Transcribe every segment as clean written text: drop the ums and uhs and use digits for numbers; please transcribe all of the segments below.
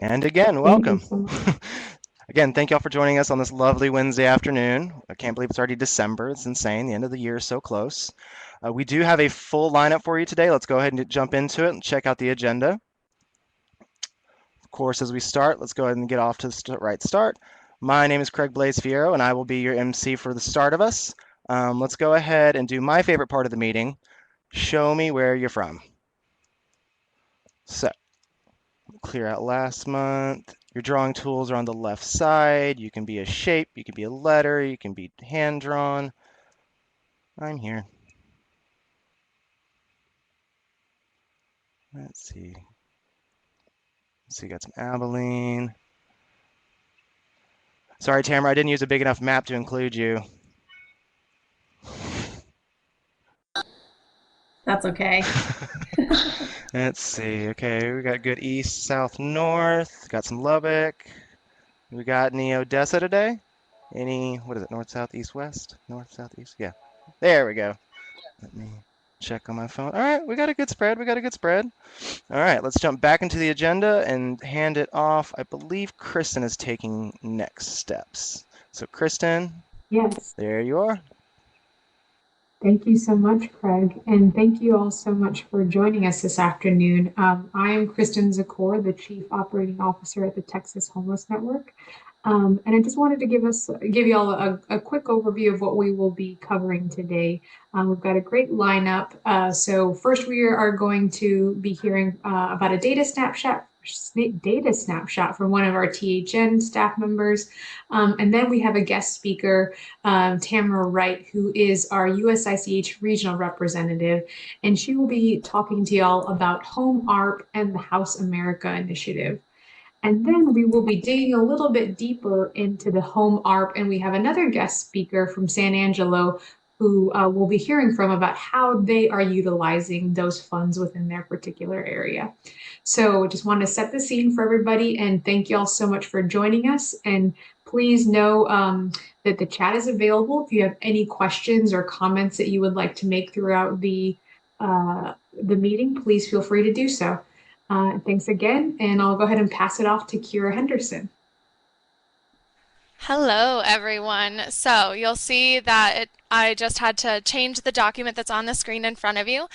And again, Thank you welcome. so much. Again, thank y'all for joining us on this lovely Wednesday afternoon. I can't believe it's already December. It's insane. The end of the year is so close. We do have a full lineup for you today. Let's go ahead and jump into it and check out the agenda. Of course, as we start, let's go ahead and get off to the right start. My name is Craig Blaze Fiero, and I will be your MC for the start of us. Let's go ahead and do my favorite part of the meeting. Show me where you're from. So, clear out last month. Your drawing tools are on the left side. You can be a shape, you can be a letter, you can be hand drawn. I'm here. Let's see. So you got some Abilene. Sorry, Tamara, I didn't use a big enough map to include you. That's okay. Let's see. Okay, we got good east, south, north. Got some Lubbock. We got any Odessa today? Any, what is it, north, south, east, west? North, south, east? Yeah. There we go. Let me check on my phone. All right, we got a good spread. We got a good spread. All right, let's jump back into the agenda and hand it off. I believe Kristen is taking next steps. So Kristen, Yes, there you are. thank you so much, Craig. And thank you all so much for joining us this afternoon. I am Kristen Zakor, the Chief Operating Officer at the Texas Homeless Network. And I just wanted to give you all a quick overview of what we will be covering today. We've got a great lineup. So first we are going to be hearing about a data snapshot from one of our THN staff members. And then we have a guest speaker, Tamara Wright, who is our USICH regional representative, and she will be talking to y'all about Home ARP and the House America initiative. And then we will be digging a little bit deeper into the home ARP, and we have another guest speaker from San Angelo who we'll be hearing from about how they are utilizing those funds within their particular area. So just want to set the scene for everybody and thank you all so much for joining us. And please know that the chat is available if you have any questions or comments that you would like to make throughout the meeting, please feel free to do so. Thanks again, and I'll go ahead and pass it off to Kira Henderson. Hello, everyone. So you'll see that I just had to change the document that's on the screen in front of you.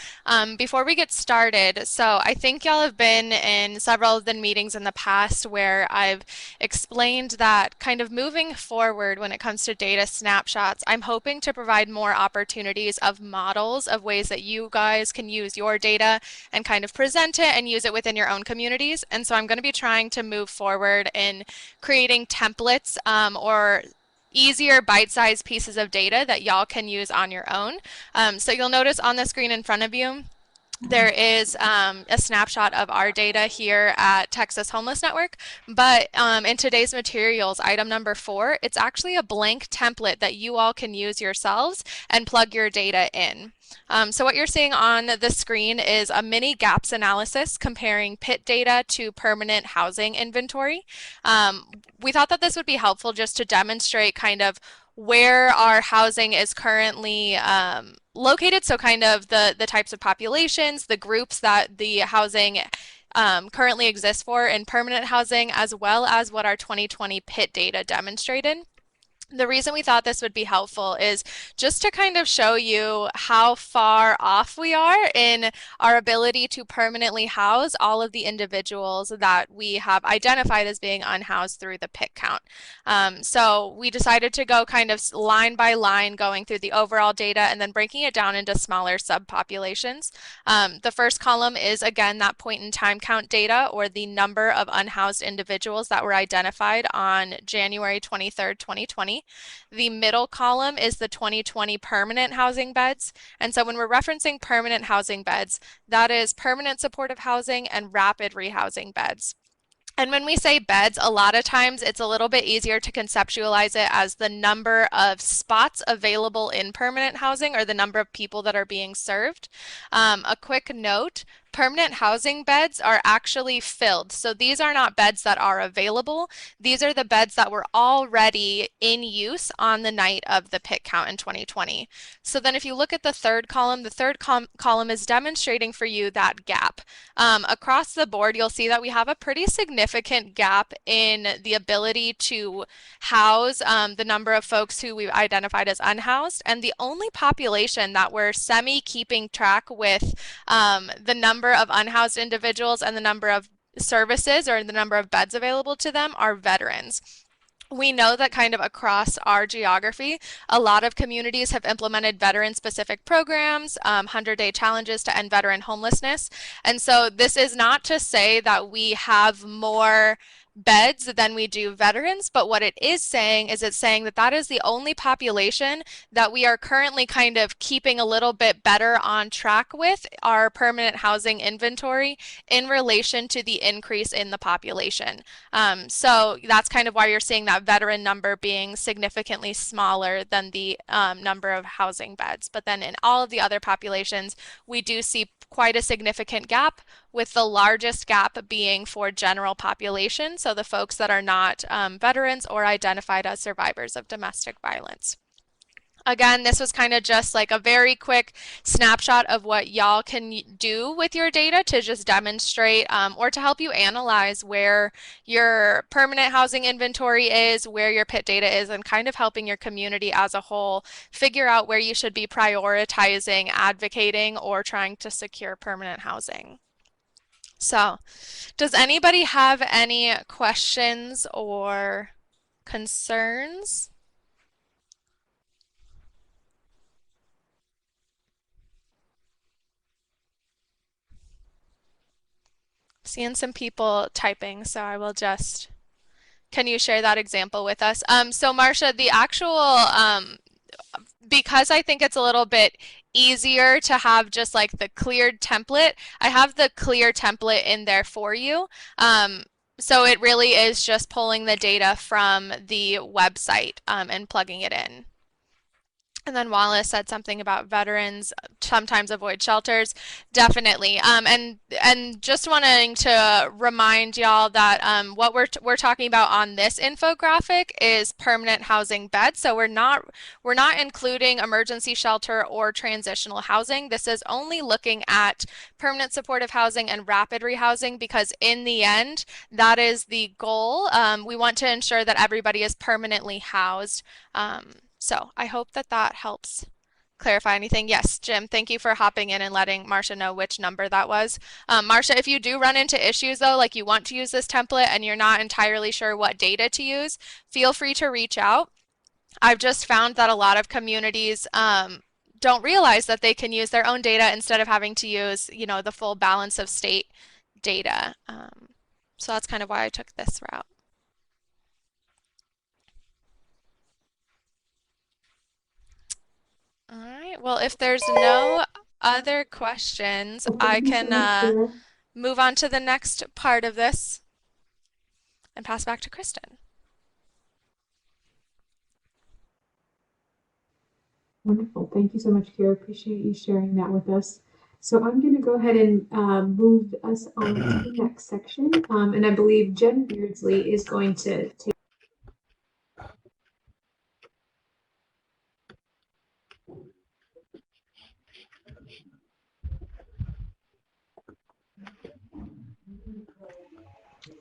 Before we get started, so I think y'all have been in several of the meetings in the past where I've explained that kind of moving forward when it comes to data snapshots, I'm hoping to provide more opportunities of models of ways that you guys can use your data and kind of present it and use it within your own communities. And so I'm going to be trying to move forward in creating templates or easier bite-sized pieces of data that y'all can use on your own. So you'll notice on the screen in front of you, there is a snapshot of our data here at Texas Homeless Network, but in today's materials, item number 4, it's actually a blank template that you all can use yourselves and plug your data in. So what you're seeing on the screen is a mini gaps analysis comparing PIT data to permanent housing inventory. We thought that this would be helpful just to demonstrate kind of where our housing is currently located, so kind of the types of populations, the groups that the housing currently exists for in permanent housing, as well as what our 2020 PIT data demonstrated. The reason we thought this would be helpful is just to kind of show you how far off we are in our ability to permanently house all of the individuals that we have identified as being unhoused through the PIT count. So we decided to go kind of line by line going through the overall data and then breaking it down into smaller subpopulations. The first column is again that point in time count data, or the number of unhoused individuals that were identified on January 23rd, 2020. The middle column is the 2020 permanent housing beds. And so when we're referencing permanent housing beds, that is permanent supportive housing and rapid rehousing beds. And when we say beds, a lot of times it's a little bit easier to conceptualize it as the number of spots available in permanent housing or the number of people that are being served. A quick note, permanent housing beds are actually filled. So these are not beds that are available. These are the beds that were already in use on the night of the pit count in 2020. So then if you look at the third column, the third column is demonstrating for you that gap. Across the board, you'll see that we have a pretty significant gap in the ability to house the number of folks who we've identified as unhoused, and the only population that we're keeping track with the number of unhoused individuals and the number of services or the number of beds available to them are veterans. We know that kind of across our geography, a lot of communities have implemented veteran-specific programs, 100-day challenges to end veteran homelessness. And so this is not to say that we have more beds than we do veterans, but what it is saying is it's saying that that is the only population that we are currently kind of keeping a little bit better on track with our permanent housing inventory in relation to the increase in the population. So that's kind of why you're seeing that veteran number being significantly smaller than the number of housing beds. But then in all of the other populations, we do see quite a significant gap, with the largest gap being for general population, so the folks that are not veterans or identified as survivors of domestic violence. Again, this was kind of just like a very quick snapshot of what y'all can do with your data to just demonstrate or to help you analyze where your permanent housing inventory is, where your PIT data is, and kind of helping your community as a whole figure out where you should be prioritizing, advocating, or trying to secure permanent housing. So, does anybody have any questions or concerns? Seeing some people typing, so I will just, can you share that example with us? So Marcia, the actual, because I think it's a little bit easier to have just like the cleared template, I have the clear template in there for you. So it really is just pulling the data from the website and plugging it in. And then Wallace said something about veterans sometimes avoid shelters. Definitely. And just wanting to remind y'all that what we're talking about on this infographic is permanent housing beds. So we're not including emergency shelter or transitional housing. This is only looking at permanent supportive housing and rapid rehousing because in the end, that is the goal. We want to ensure that everybody is permanently housed. So I hope that that helps clarify anything. Yes, Jim, thank you for hopping in and letting Marcia know which number that was. Marcia, if you do run into issues though, like you want to use this template and you're not entirely sure what data to use, feel free to reach out. I've just found that a lot of communities don't realize that they can use their own data instead of having to use, the full balance of state data. So that's kind of why I took this route. All right. Well, if there's no other questions, Well, I thank you so can much, Kira. move on to the next part of this and pass back to Kristen. Wonderful. Thank you so much, Kira. Appreciate you sharing that with us. So I'm going to go ahead and move us on to the next section. And I believe Jen Beardsley is going to take.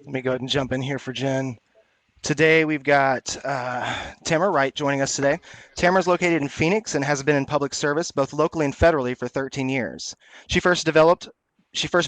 Let me go ahead and jump in here for Jen. Today we've got Tamara Wright joining us today. Tamara is located in Phoenix and has been in public service both locally and federally for 13 years. She first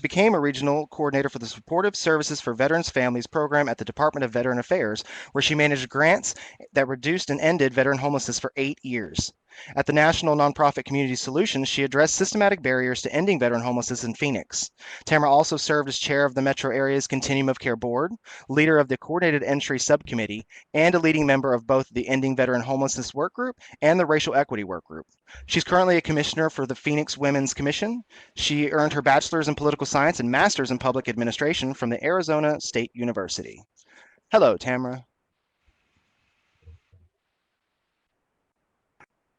became a regional coordinator for the Supportive Services for Veterans Families program at the Department of Veteran Affairs, where she managed grants that reduced and ended veteran homelessness for 8 years. At the national nonprofit Community Solutions, she addressed systematic barriers to ending veteran homelessness in Phoenix. Tamara also served as chair of the metro area's Continuum of Care Board, leader of the Coordinated Entry Subcommittee, and a leading member of both the Ending Veteran Homelessness Work Group and the Racial Equity Work Group. She's currently a commissioner for the Phoenix Women's Commission. She earned her bachelor's in political science and master's in public administration from the Arizona State University. Hello, Tamara.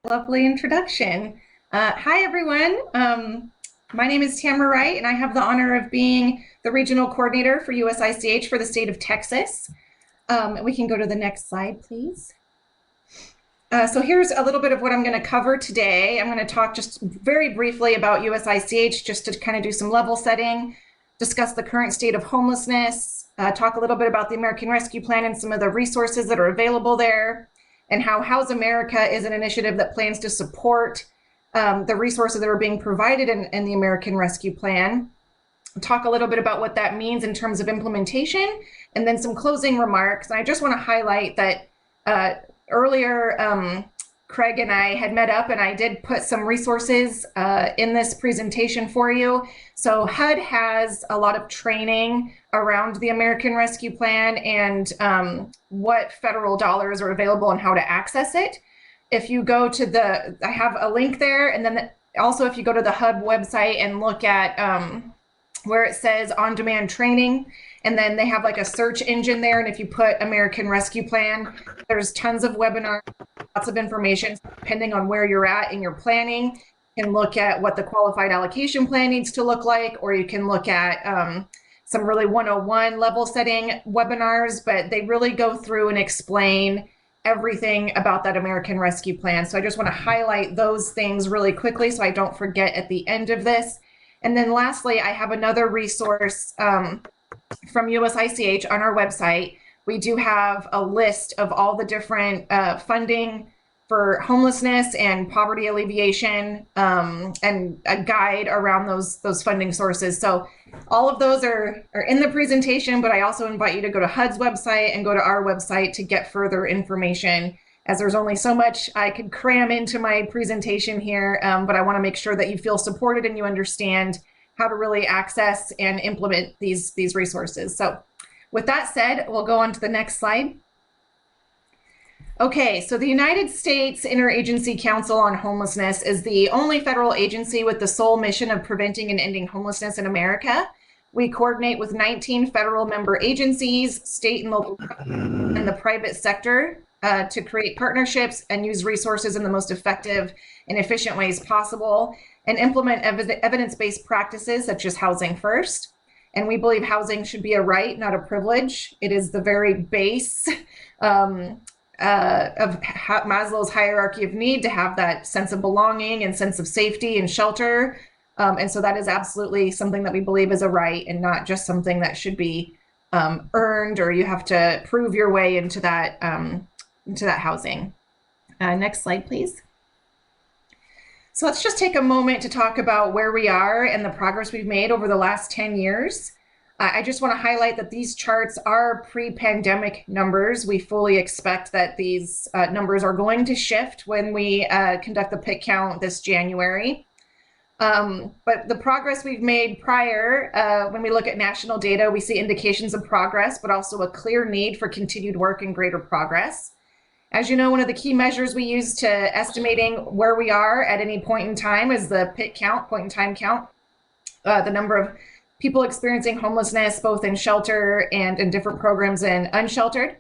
Lovely introduction. Hi, everyone. My name is Tamara Wright, and I have the honor of being the regional coordinator for USICH for the state of Texas. We can go to the next slide, please. So here's a little bit of what I'm going to cover today. I'm going to talk just very briefly about USICH, just to kind of do some level setting, discuss the current state of homelessness, talk a little bit about the American Rescue Plan and some of the resources that are available there, and how House America is an initiative that plans to support the resources that are being provided in the American Rescue Plan. Talk a little bit about what that means in terms of implementation, and then some closing remarks. And I just want to highlight that earlier, Craig and I had met up, and I did put some resources in this presentation for you. So HUD has a lot of training around the American Rescue Plan and what federal dollars are available and how to access it. If you go to I have a link there, and then also if you go to the HUD website and look at where it says on-demand training, and then they have like a search engine there, and if you put American Rescue Plan, there's tons of webinars, lots of information depending on where you're at in your planning. You can look at what the qualified allocation plan needs to look like, or you can look at some really 101 level setting webinars, but they really go through and explain everything about that American Rescue Plan. So I just want to highlight those things really quickly so I don't forget at the end of this. And then lastly, I have another resource from USICH on our website. We do have a list of all the different funding for homelessness and poverty alleviation, and a guide around those funding sources. So all of those are in the presentation, but I also invite you to go to HUD's website and go to our website to get further information, as there's only so much I could cram into my presentation here, but I want to make sure that you feel supported and you understand how to really access and implement these resources. So with that said, we'll go on to the next slide. Okay, so the United States Interagency Council on Homelessness is the only federal agency with the sole mission of preventing and ending homelessness in America. We coordinate with 19 federal member agencies, state and local, and the private sector to create partnerships and use resources in the most effective and efficient ways possible, and implement evidence-based practices such as housing first. And we believe housing should be a right, not a privilege. It is the very base of Maslow's hierarchy of need, to have that sense of belonging and sense of safety and shelter. And so that is absolutely something that we believe is a right, and not just something that should be earned, or you have to prove your way into that housing. Next slide, please. So let's just take a moment to talk about where we are and the progress we've made over the last 10 years. I just want to highlight that these charts are pre-pandemic numbers. We fully expect that these numbers are going to shift when we conduct the PIT count this January. But the progress we've made prior, when we look at national data, we see indications of progress, but also a clear need for continued work and greater progress. As you know, one of the key measures we use to estimating where we are at any point in time is the PIT count, point in time count, the number of people experiencing homelessness, both in shelter and in different programs and unsheltered.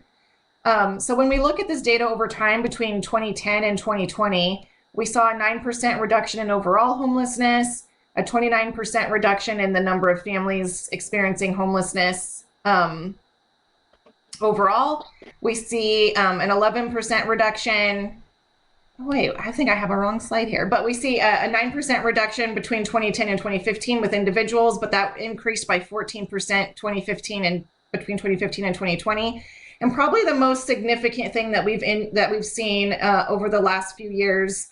So when we look at this data over time between 2010 and 2020, we saw a 9% reduction in overall homelessness, a 29% reduction in the number of families experiencing homelessness. Overall, we see an 11% reduction. Wait, I think I have a wrong slide here, but we see a 9% reduction between 2010 and 2015 with individuals, but that increased by 14% 2015 and between 2015 and 2020. And probably the most significant thing that we've seen over the last few years,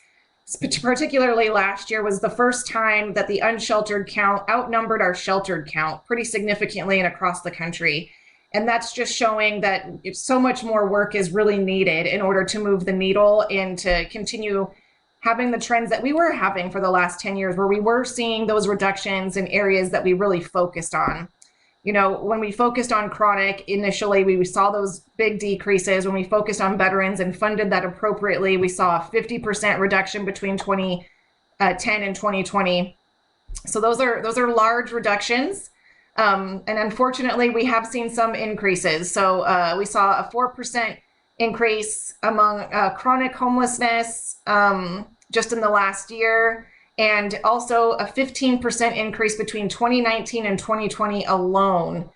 particularly last year, was the first time that the unsheltered count outnumbered our sheltered count pretty significantly and across the country. And that's just showing that so much more work is really needed in order to move the needle and to continue having the trends that we were having for the last 10 years, where we were seeing those reductions in areas that we really focused on. You know, when we focused on chronic, initially, we saw those big decreases. When we focused on veterans and funded that appropriately, we saw a 50% reduction between 2010 and 2020. So those are large reductions. And unfortunately, we have seen some increases. So we saw a 4% increase among chronic homelessness just in the last year. and also a 15% increase between 2019 and 2020 alone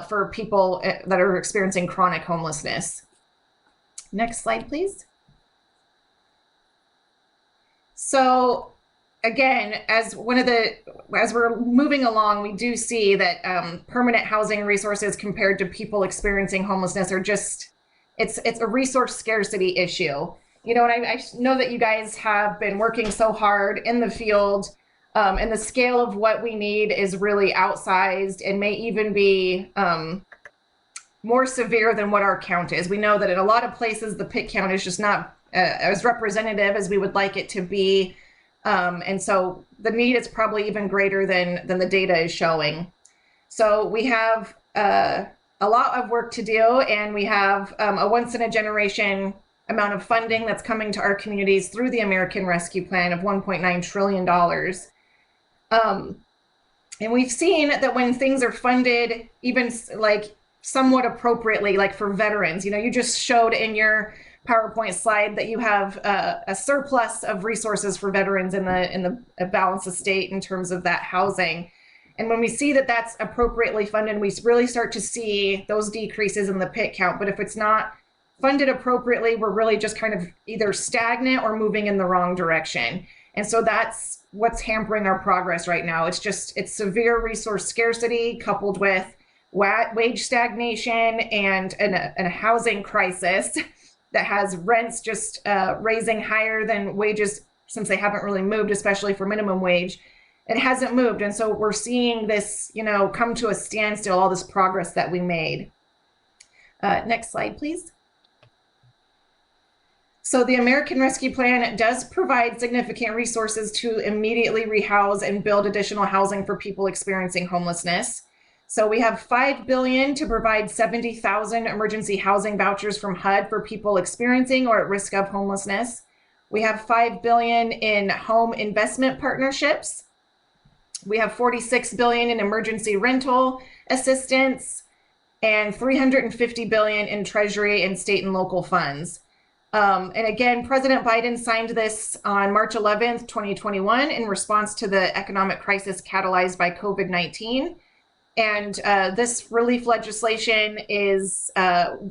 for people that are experiencing chronic homelessness. Next slide, please. So again, as we're moving along, we do see that permanent housing resources compared to people experiencing homelessness are just, it's a resource scarcity issue. You know, and I know that you guys have been working so hard in the field, and the scale of what we need is really outsized and may even be more severe than what our count is. We know that in a lot of places, the PIT count is just not as representative as we would like it to be. And so the need is probably even greater than the data is showing. So we have a lot of work to do, and we have a once in a generation amount of funding that's coming to our communities through the American Rescue Plan of $1.9 trillion. And we've seen that when things are funded, even like somewhat appropriately, like for veterans, you know, you just showed in your PowerPoint slide that you have a surplus of resources for veterans in the balance of state in terms of that housing. And when we see that that's appropriately funded, we really start to see those decreases in the PIT count. But if it's not funded appropriately, we're really just kind of either stagnant or moving in the wrong direction. And so that's what's hampering our progress right now. It's severe resource scarcity coupled with wage stagnation and a housing crisis that has rents just raising higher than wages since they haven't really moved, especially for minimum wage. It hasn't moved. And so we're seeing this, you know, come to a standstill, all this progress that we made. Next slide, please. So the American Rescue Plan does provide significant resources to immediately rehouse and build additional housing for people experiencing homelessness. So we have $5 billion to provide 70,000 emergency housing vouchers from HUD for people experiencing or at risk of homelessness. We have $5 billion in home investment partnerships. We have $46 billion in emergency rental assistance and $350 billion in Treasury and state and local funds. And again, President Biden signed this on March 11th, 2021 in response to the economic crisis catalyzed by COVID-19. And this relief legislation is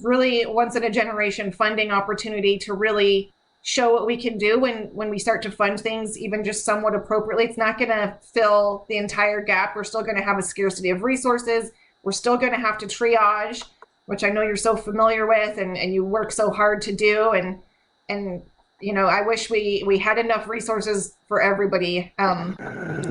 really once in a generation funding opportunity to really show what we can do when we start to fund things, even just somewhat appropriately. It's not going to fill the entire gap. We're still going to have a scarcity of resources. We're still going to have to triage, which I know you're so familiar with and you work so hard to do. And you know, I wish we had enough resources for everybody. I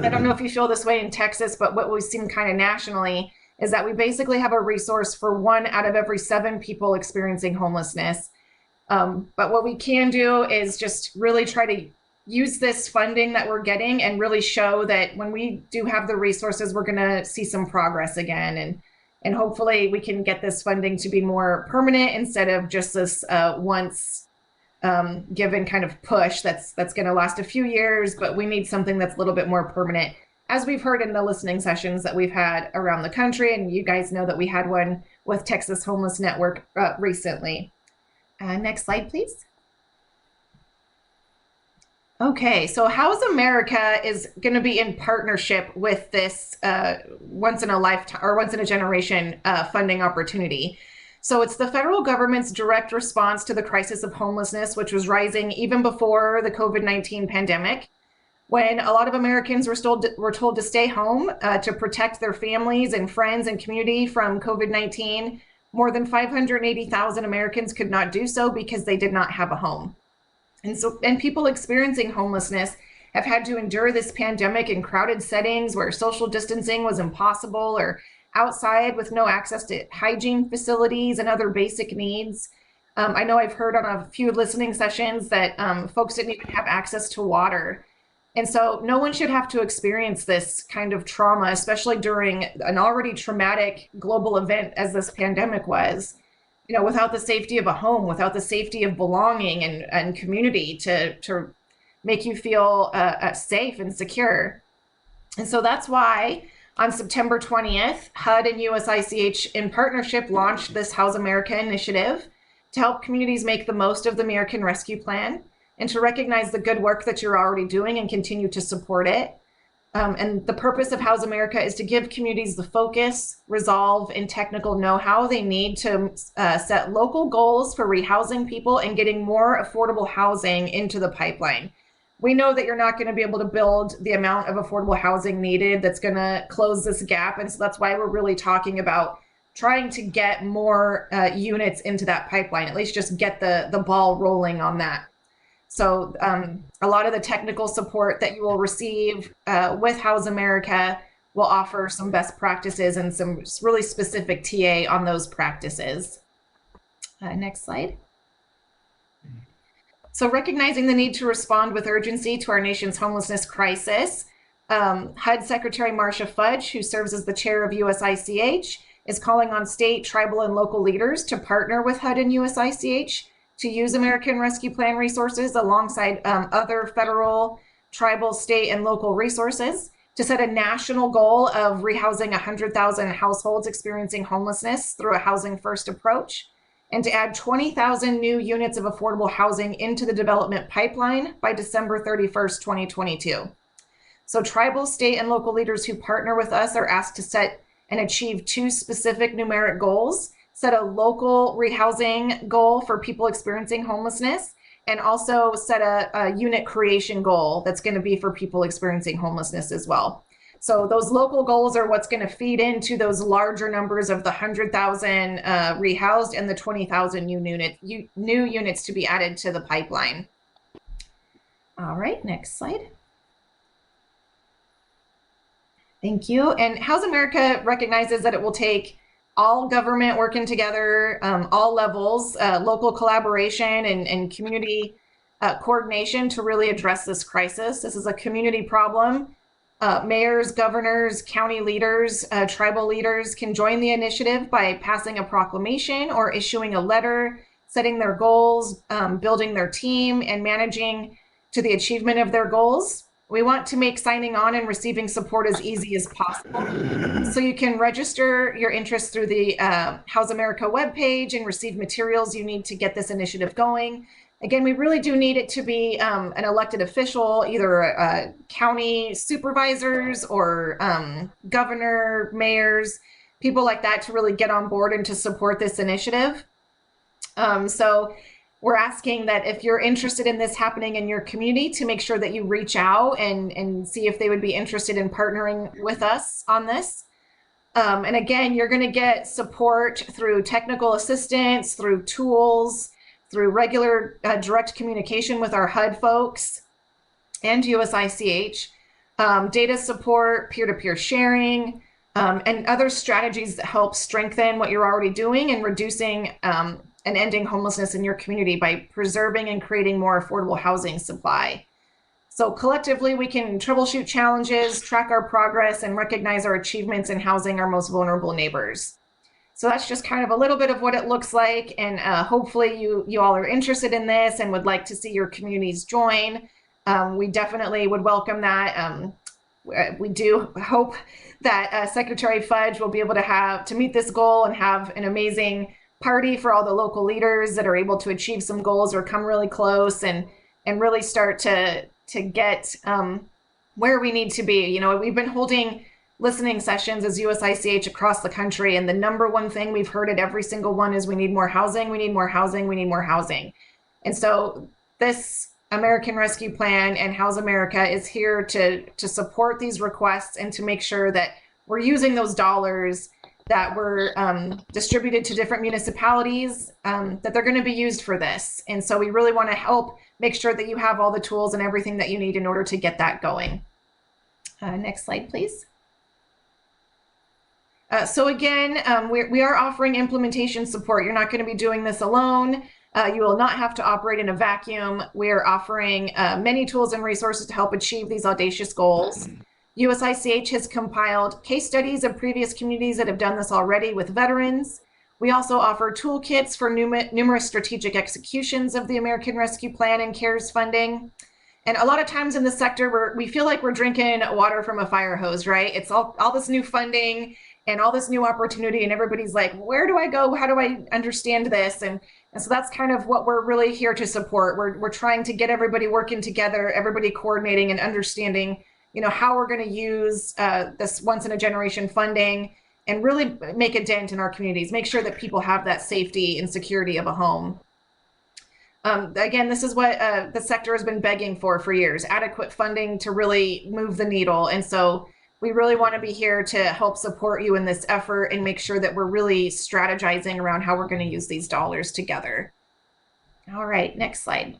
don't know if you feel this way in Texas, but what we've seen kind of nationally is that we basically have a resource for 1 out of every 7 people experiencing homelessness. But what we can do is just really try to use this funding that we're getting and really show that when we do have the resources, we're going to see some progress again. And hopefully we can get this funding to be more permanent instead of just this once given kind of push that's going to last a few years, but we need something that's a little bit more permanent. As we've heard in the listening sessions that we've had around the country, and you guys know that we had one with Texas Homeless Network recently. Next slide, please. Okay, so House America is going to be in partnership with this once in a lifetime or once in a generation funding opportunity. So it's the federal government's direct response to the crisis of homelessness, which was rising even before the COVID-19 pandemic, when a lot of Americans were told to stay home to protect their families and friends and community from COVID-19. More than 580,000 Americans could not do so because they did not have a home. And people experiencing homelessness have had to endure this pandemic in crowded settings where social distancing was impossible, or outside with no access to hygiene facilities and other basic needs. I know I've heard on a few listening sessions that folks didn't even have access to water. And so no one should have to experience this kind of trauma, especially during an already traumatic global event as this pandemic was, you know, without the safety of a home, without the safety of belonging and community to make you feel safe and secure. And so that's why on September 20th, HUD and USICH in partnership launched this House America initiative to help communities make the most of the American Rescue Plan. and to recognize the good work that you're already doing and continue to support it. And the purpose of House America is to give communities the focus, resolve, and technical know-how they need to set local goals for rehousing people and getting more affordable housing into the pipeline. We know that you're not going to be able to build the amount of affordable housing needed that's going to close this gap. And so that's why we're really talking about trying to get more units into that pipeline, at least just get the ball rolling on that. So a lot of the technical support that you will receive with House America will offer some best practices and some really specific TA on those practices. Next slide. So recognizing the need to respond with urgency to our nation's homelessness crisis, HUD Secretary Marcia Fudge, who serves as the chair of USICH, is calling on state, tribal, and local leaders to partner with HUD and USICH to use American Rescue Plan resources alongside other federal, tribal, state, and local resources to set a national goal of rehousing 100,000 households experiencing homelessness through a housing first approach, and to add 20,000 new units of affordable housing into the development pipeline by December 31st, 2022. So tribal, state, and local leaders who partner with us are asked to set and achieve 2 specific numeric goals: set a local rehousing goal for people experiencing homelessness, and also set a unit creation goal that's going to be for people experiencing homelessness as well. So those local goals are what's going to feed into those larger numbers of the 100,000 rehoused and the 20,000 new units to be added to the pipeline. All right, next slide. Thank you. And House America recognizes that it will take all government working together, all levels, local collaboration and community coordination to really address this crisis. This is a community problem. Mayors, governors, county leaders, tribal leaders can join the initiative by passing a proclamation or issuing a letter, setting their goals, building their team, and managing to the achievement of their goals. We want to make signing on and receiving support as easy as possible. So you can register your interest through the House America webpage and receive materials you need to get this initiative going. Again, we really do need it to be an elected official, either county supervisors or governor, mayors, people like that, to really get on board and to support this initiative. So we're asking that if you're interested in this happening in your community, to make sure that you reach out and see if they would be interested in partnering with us on this. And again, you're going to get support through technical assistance, through tools, through regular direct communication with our HUD folks and USICH, data support, peer-to-peer sharing, and other strategies that help strengthen what you're already doing and reducing and ending homelessness in your community by preserving and creating more affordable housing supply. So collectively, we can troubleshoot challenges, track our progress, and recognize our achievements in housing our most vulnerable neighbors. So that's just kind of a little bit of what it looks like, and hopefully you all are interested in this and would like to see your communities join. We definitely would welcome that. We do hope that Secretary Fudge will be able to meet this goal and have an amazing party for all the local leaders that are able to achieve some goals or come really close and really start to get where we need to be. You know, we've been holding listening sessions as USICH across the country, and the number one thing we've heard at every single one is we need more housing, we need more housing, we need more housing. And so this American Rescue Plan and House America is here to support these requests and to make sure that we're using those dollars that were distributed to different municipalities, that they're going to be used for this. And so we really want to help make sure that you have all the tools and everything that you need in order to get that going. Next slide, please. So again, we are offering implementation support. You're not going to be doing this alone. You will not have to operate in a vacuum. We are offering many tools and resources to help achieve these audacious goals. USICH has compiled case studies of previous communities that have done this already with veterans. We also offer toolkits for numerous strategic executions of the American Rescue Plan and CARES funding. And a lot of times in the sector, we feel like we're drinking water from a fire hose, right? It's all this new funding, and all this new opportunity, and everybody's like, where do I go? How do I understand this? And so that's kind of what we're really here to support. We're trying to get everybody working together, everybody coordinating and understanding, how we're going to use this once in a generation funding and really make a dent in our communities, make sure that people have that safety and security of a home. Again, this is what the sector has been begging for years, adequate funding to really move the needle. And so we really want to be here to help support you in this effort and make sure that we're really strategizing around how we're going to use these dollars together. All right, next slide.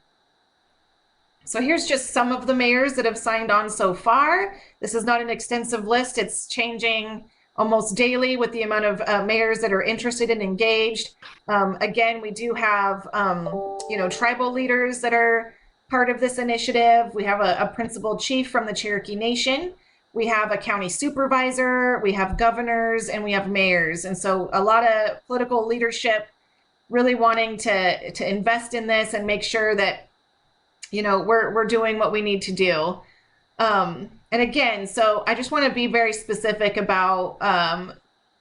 So here's just some of the mayors that have signed on so far. This is not an extensive list. It's changing almost daily with the amount of mayors that are interested and engaged. Again, we do have, tribal leaders that are part of this initiative. We have a principal chief from the Cherokee Nation. We have a county supervisor, we have governors, and we have mayors. And so a lot of political leadership really wanting to invest in this and make sure that, we're doing what we need to do. And again, so I just want to be very specific about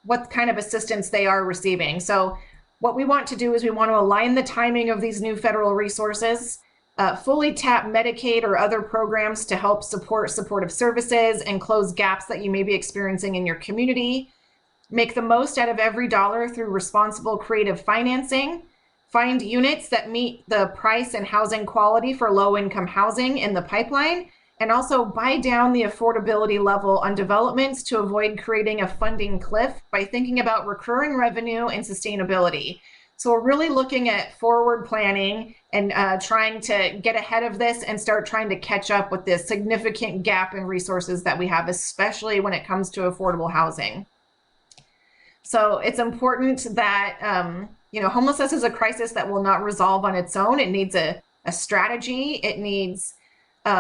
what kind of assistance they are receiving. So what we want to do is we want to align the timing of these new federal resources, fully tap Medicaid or other programs to help support supportive services and close gaps that you may be experiencing in your community. Make the most out of every dollar through responsible creative financing. Find units that meet the price and housing quality for low-income housing in the pipeline, and also buy down the affordability level on developments to avoid creating a funding cliff by thinking about recurring revenue and sustainability. So we're really looking at forward planning and trying to get ahead of this and start trying to catch up with this significant gap in resources that we have, especially when it comes to affordable housing. So it's important that, homelessness is a crisis that will not resolve on its own. It needs a strategy. It needs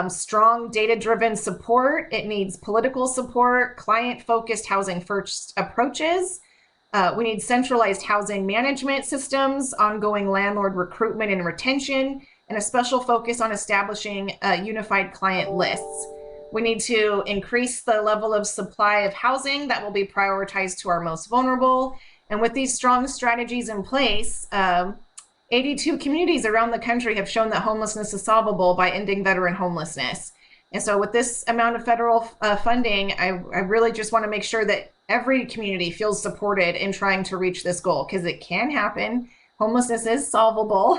strong data-driven support. It needs political support, client-focused housing first approaches. We need centralized housing management systems, ongoing landlord recruitment and retention, and a special focus on establishing unified client lists. We need to increase the level of supply of housing that will be prioritized to our most vulnerable. And with these strong strategies in place, 82 communities around the country have shown that homelessness is solvable by ending veteran homelessness. And so with this amount of federal funding, I really just want to make sure that every community feels supported in trying to reach this goal, because it can happen. Homelessness is solvable.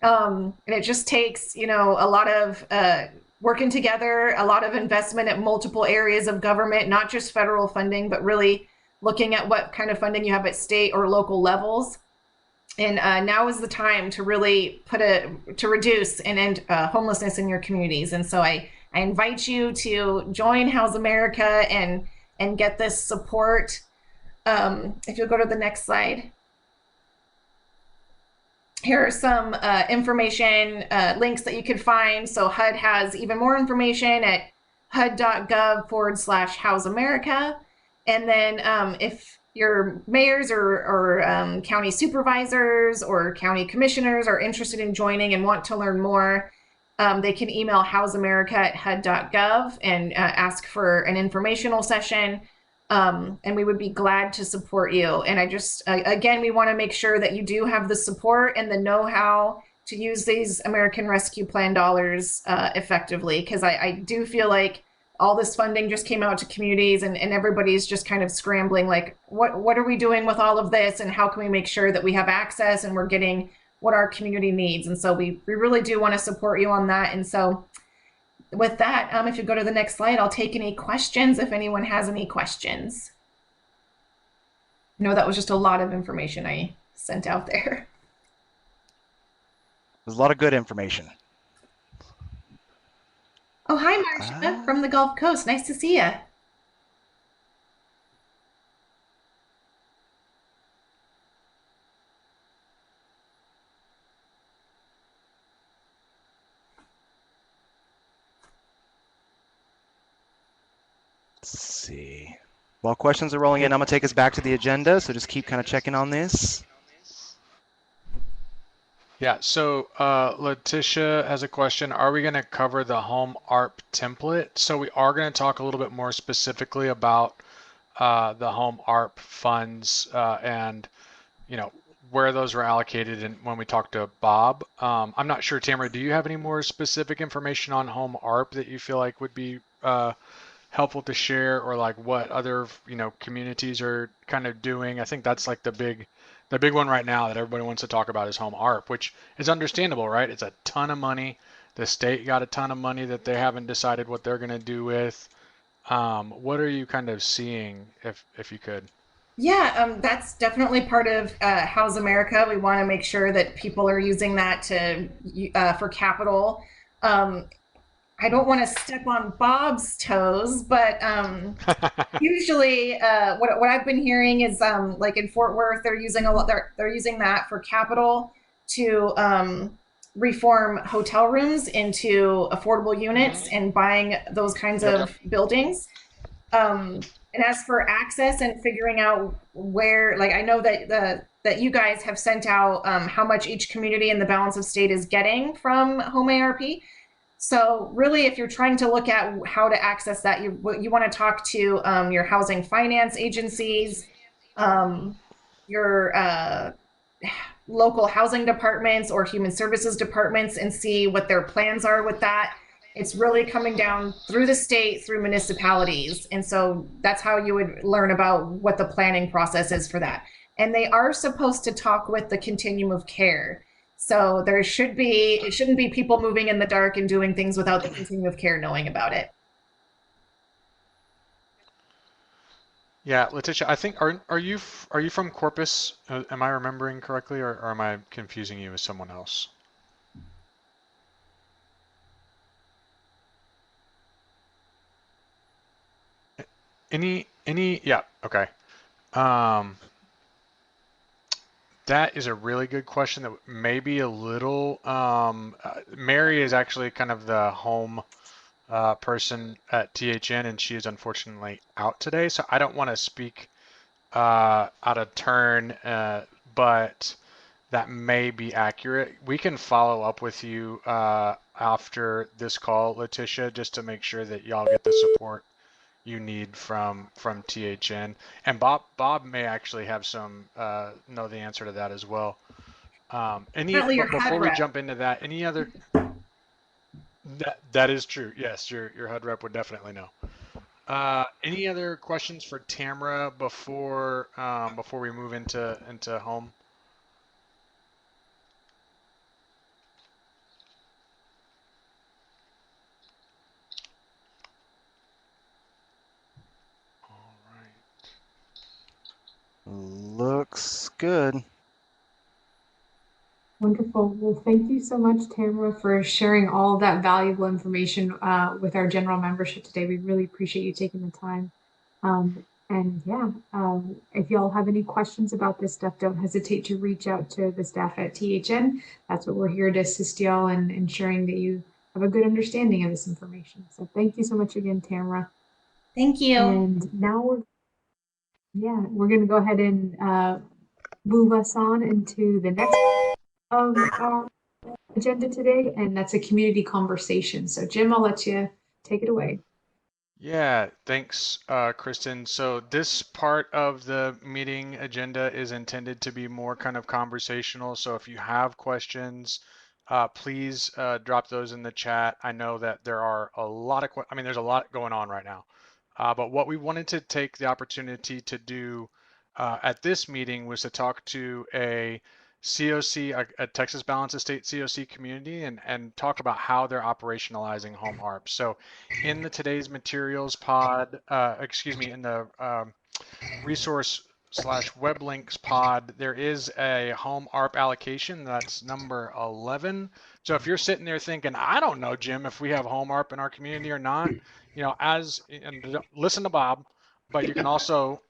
And it just takes, a lot of working together, a lot of investment at multiple areas of government, not just federal funding, but really looking at what kind of funding you have at state or local levels. And now is the time to really to reduce and end homelessness in your communities. And so I invite you to join House America and get this support. If you'll go to the next slide. Here are some information links that you can find. So HUD has even more information at hud.gov/House America. And then if your mayors or county supervisors or county commissioners are interested in joining and want to learn more, they can email houseamerica@hud.gov and ask for an informational session. And we would be glad to support you. And I just, again, we want to make sure that you do have the support and the know-how to use these American Rescue Plan dollars effectively, because I do feel like all this funding just came out to communities and everybody's just kind of scrambling, like, what are we doing with all of this, and how can we make sure that we have access and we're getting what our community needs? And so we really do want to support you on that. And so with that, if you go to the next slide, I'll take any questions if anyone has any questions. No, that was just a lot of information I sent out there. There's a lot of good information. Oh, hi, Marcia from the Gulf Coast. Nice to see you. Let's see. While questions are rolling in, I'm going to take us back to the agenda, so just keep kind of checking on this. Yeah, so Letitia has a question. Are we going to cover the home ARP template? So we are going to talk a little bit more specifically about the home ARP funds and where those were allocated and when we talked to Bob. I'm not sure, Tamara, do you have any more specific information on home ARP that you feel like would be helpful to share, or like what other communities are kind of doing? I think that's like the big one right now that everybody wants to talk about is home ARP, which is understandable, right? It's a ton of money. The state got a ton of money that they haven't decided what they're going to do with. What are you kind of seeing, if you could? Yeah, that's definitely part of House America. We want to make sure that people are using that to for capital. Um, I don't want to step on Bob's toes, but usually what I've been hearing is like in Fort Worth, they're using a lot. They're using that for capital to reform hotel rooms into affordable units and buying those kinds Yep. of buildings. And as for access and figuring out where, like, I know that that you guys have sent out how much each community in the balance of state is getting from home ARP. So really, if you're trying to look at how to access that, you want to talk to your housing finance agencies, your local housing departments or human services departments, and see what their plans are with that. It's really coming down through the state, through municipalities. And so that's how you would learn about what the planning process is for that. And they are supposed to talk with the continuum of care. So it shouldn't be people moving in the dark and doing things without the continuum of care knowing about it. Yeah, Letitia, I think are you from Corpus? Am I remembering correctly, or am I confusing you with someone else? Any yeah, okay. Um, that is a really good question that may be a little Mary is actually kind of the home person at THN, and she is unfortunately out today, so I don't want to speak out of turn, but that may be accurate. We can follow up with you after this call, Letitia, just to make sure that y'all get the support you need from THN. And Bob may actually have some know the answer to that as well. Currently, your But HUD before we rep. jump into that, any other that is true. Yes, your HUD rep would definitely know. Any other questions for Tamara before we move into home? All right. Looks good. Wonderful. Well, thank you so much, Tamara, for sharing all of that valuable information with our general membership today. We really appreciate you taking the time. And yeah, if y'all have any questions about this stuff, don't hesitate to reach out to the staff at THN. That's what we're here to assist y'all in ensuring that you have a good understanding of this information. So thank you so much again, Tamara. Thank you. And now we're going to go ahead and move us on into the next of our agenda today, and that's a community conversation. So Jim, I'll let you take it away. Yeah, thanks, Kristen. So this part of the meeting agenda is intended to be more kind of conversational. So if you have questions, please drop those in the chat. I know that there are a lot of, I mean, there's a lot going on right now. But what we wanted to take the opportunity to do at this meeting was to talk to a CoC, a Texas Balance of State CoC community, and talk about how they're operationalizing home ARP. So in the today's materials pod, in the resource/web links pod, there is a home ARP allocation that's number 11. So if you're sitting there thinking, I don't know, Jim, if we have home ARP in our community or not, and listen to Bob, but you can also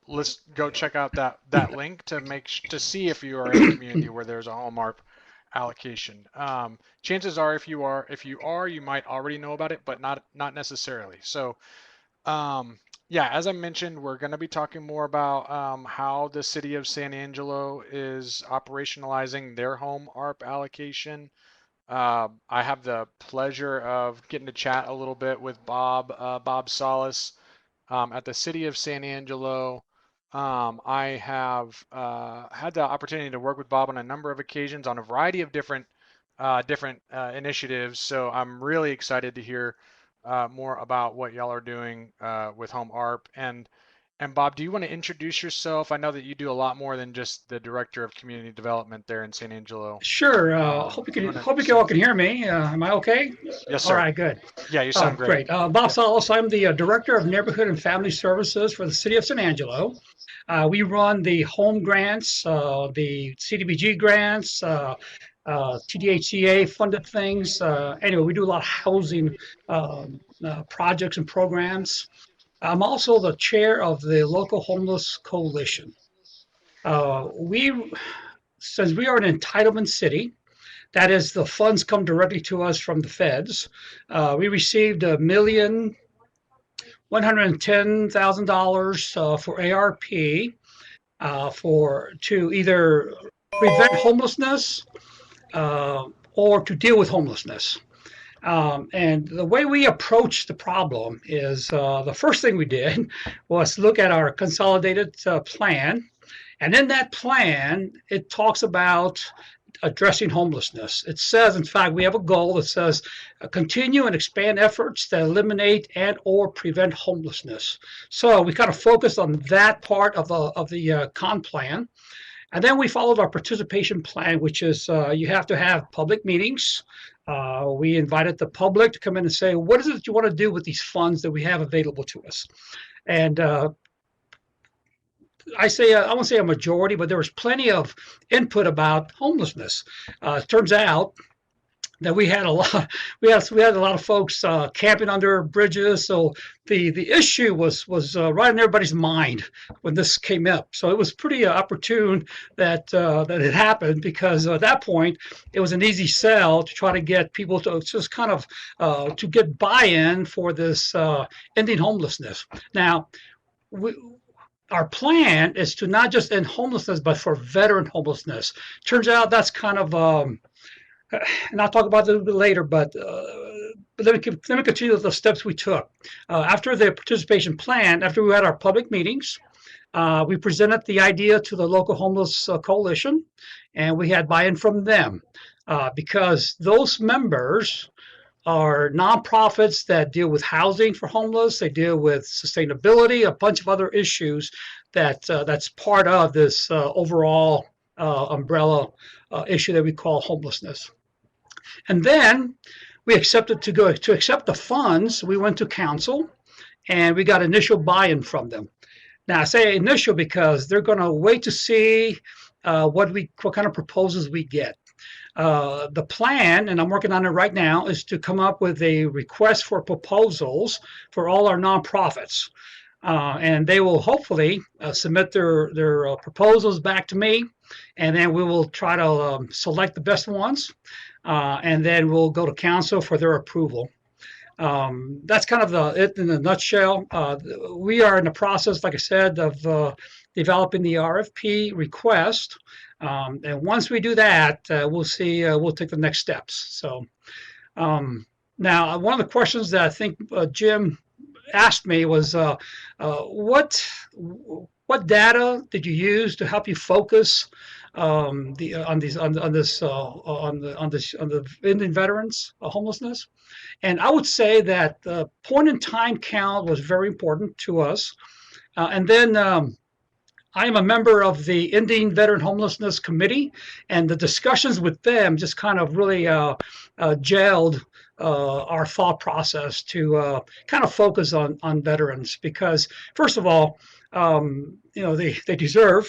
go check out that link to see if you are in a community where there's a home ARP allocation. Chances are, if you are, you might already know about it, but not necessarily. So, yeah, as I mentioned, we're going to be talking more about how the city of San Angelo is operationalizing their home ARP allocation. I have the pleasure of getting to chat a little bit with Bob Solis at the city of San Angelo. I have had the opportunity to work with Bob on a number of occasions on a variety of different initiatives. So I'm really excited to hear more about what y'all are doing with Home ARP. And Bob, do you want to introduce yourself? I know that you do a lot more than just the Director of Community Development there in San Angelo. Sure. Hope you all can hear me. Am I okay? Yes, All sir. right, good. Yeah, you sound great. Great. Bob Salas. I'm the Director of Neighborhood and Family Services for the City of San Angelo. We run the home grants, the CDBG grants, TDHCA funded things. Anyway, we do a lot of housing projects and programs. I'm also the chair of the local homeless coalition. Since we are an entitlement city, that is, the funds come directly to us from the feds. We received $1,110,000 for ARP to either prevent homelessness or to deal with homelessness. And the way we approach the problem is the first thing we did was look at our consolidated plan. And in that plan, it talks about addressing homelessness. It says, in fact, we have a goal that says continue and expand efforts that eliminate and or prevent homelessness. So we kind of focused on that part of the con plan. And then we followed our participation plan, which is you have to have public meetings. We invited the public to come in and say, what is it that you want to do with these funds that we have available to us? And I won't say a majority, but there was plenty of input about homelessness. It turns out that we had a lot of folks camping under bridges. So the issue was right in everybody's mind when this came up. So it was pretty opportune that it happened, because at that point it was an easy sell to try to get people to just kind of to get buy-in for this ending homelessness. Now, our plan is to not just end homelessness, but for veteran homelessness. Turns out that's kind of and I'll talk about it a little bit later, but let me continue with the steps we took. After the participation plan, after we had our public meetings, we presented the idea to the local homeless coalition, and we had buy-in from them because those members are nonprofits that deal with housing for homeless. They deal with sustainability, a bunch of other issues that's part of this overall umbrella issue that we call homelessness. And then we accepted to accept the funds. We went to council, and we got initial buy-in from them. Now I say initial because they're going to wait to see what kind of proposals we get. The plan, and I'm working on it right now, is to come up with a request for proposals for all our nonprofits. And they will hopefully submit their proposals back to me, and then we will try to select the best ones, and then we'll go to council for their approval. That's kind of it in a nutshell. We are in the process, like I said, of developing the RFP request. And once we do that, we'll see. We'll take the next steps. So now, one of the questions that I think Jim asked me was, what data did you use to help you focus on the Indian veterans homelessness? And I would say that the point in time count was very important to us. And then I am a member of the Indian Veteran Homelessness Committee, and the discussions with them just kind of really gelled our thought process to kind of focus on veterans, because first of all, they deserve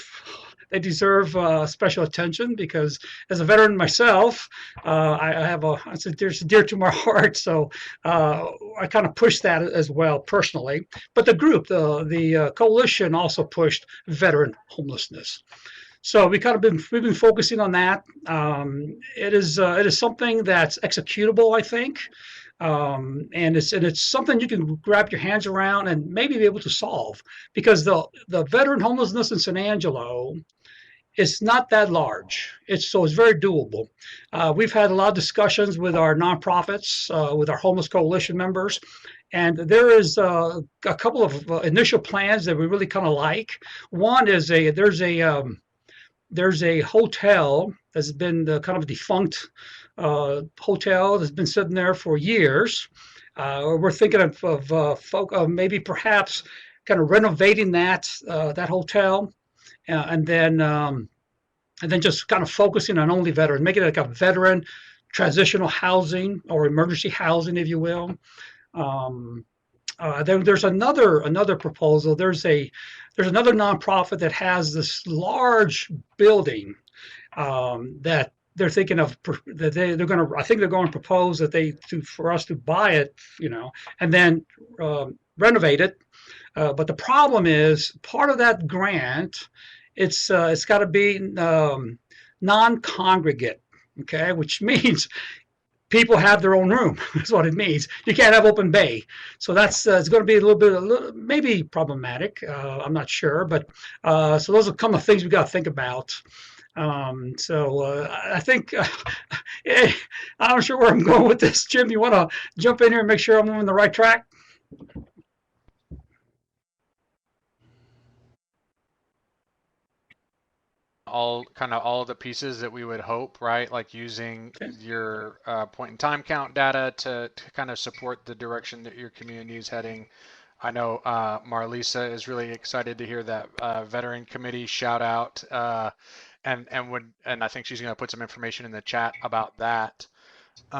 special attention, because as a veteran myself, it's dear to my heart. So I kind of pushed that as well personally. But the group, the coalition, also pushed veteran homelessness. So we've been focusing on that. It is something that's executable, I think. And it's something you can grab your hands around and maybe be able to solve, because the veteran homelessness in San Angelo is not that large. It's very doable. We've had a lot of discussions with our nonprofits, with our homeless coalition members, And there is a couple of initial plans that we really kind of like. One is there's a hotel that's been kind of a defunct hotel that's been sitting there for years. We're thinking of maybe perhaps kind of renovating that hotel, and then just kind of focusing on only veterans, making it like a veteran transitional housing or emergency housing, if you will. Um, there's another proposal. There's another nonprofit that has this large building that they're thinking of that they're going to. I think they're going to propose that for us to buy it, and then renovate it. But the problem is part of that grant. It's got to be non-congregate, okay, which means people have their own room. That's what it means. You can't have open bay. So that's it's going to be a little maybe problematic. I'm not sure, but so those are some of the things we got to think about. I think I'm not sure where I'm going with this. Jim, you want to jump in here and make sure I'm on the right track? All the pieces that we would hope, right? Like using your point in time count data to kind of support the direction that your community is heading. I know Marlisa is really excited to hear that veteran committee shout out, and I think she's going to put some information in the chat about that. So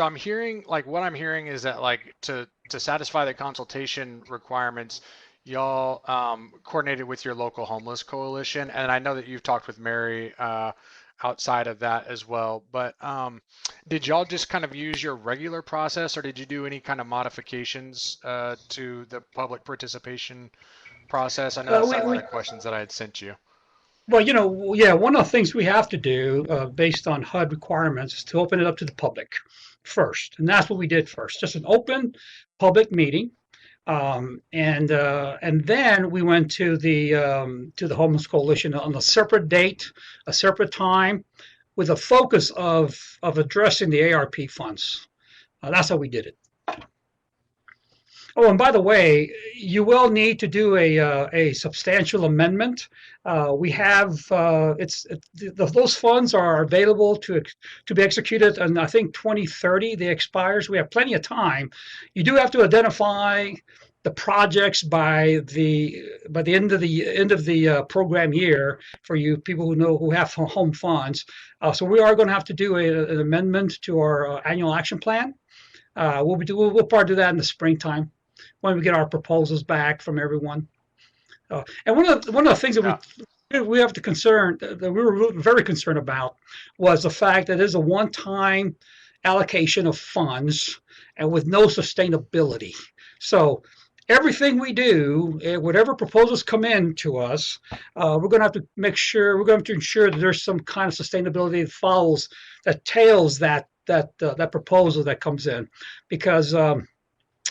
I'm hearing, like, what I'm hearing is that, like, to satisfy the consultation requirements, y'all coordinated with your local homeless coalition, and I know that you've talked with Mary outside of that as well. But did y'all just kind of use your regular process, or did you do any kind of modifications to the public participation process? I know that's one of the questions that I had sent you. Well, yeah, one of the things we have to do based on HUD requirements is to open it up to the public first. And that's what we did first, just an open public meeting. And then we went to the Homeless Coalition on a separate date, a separate time, with a focus of addressing the ARP funds. That's how we did it. Oh, and by the way, you will need to do a substantial amendment. We have those funds are available to be executed, and I think 2030 they expires. We have plenty of time. You do have to identify the projects by the end of the program year for you people who have home funds. So we are going to have to do an amendment to our annual action plan. We'll probably do that in the springtime when we get our proposals back from everyone. And one of the things that we have to that we were very concerned about was the fact that it is a one-time allocation of funds and with no sustainability. So everything we do, whatever proposals come in to us, we're going to have to we're going to ensure that there's some kind of sustainability that tails that proposal that comes in, because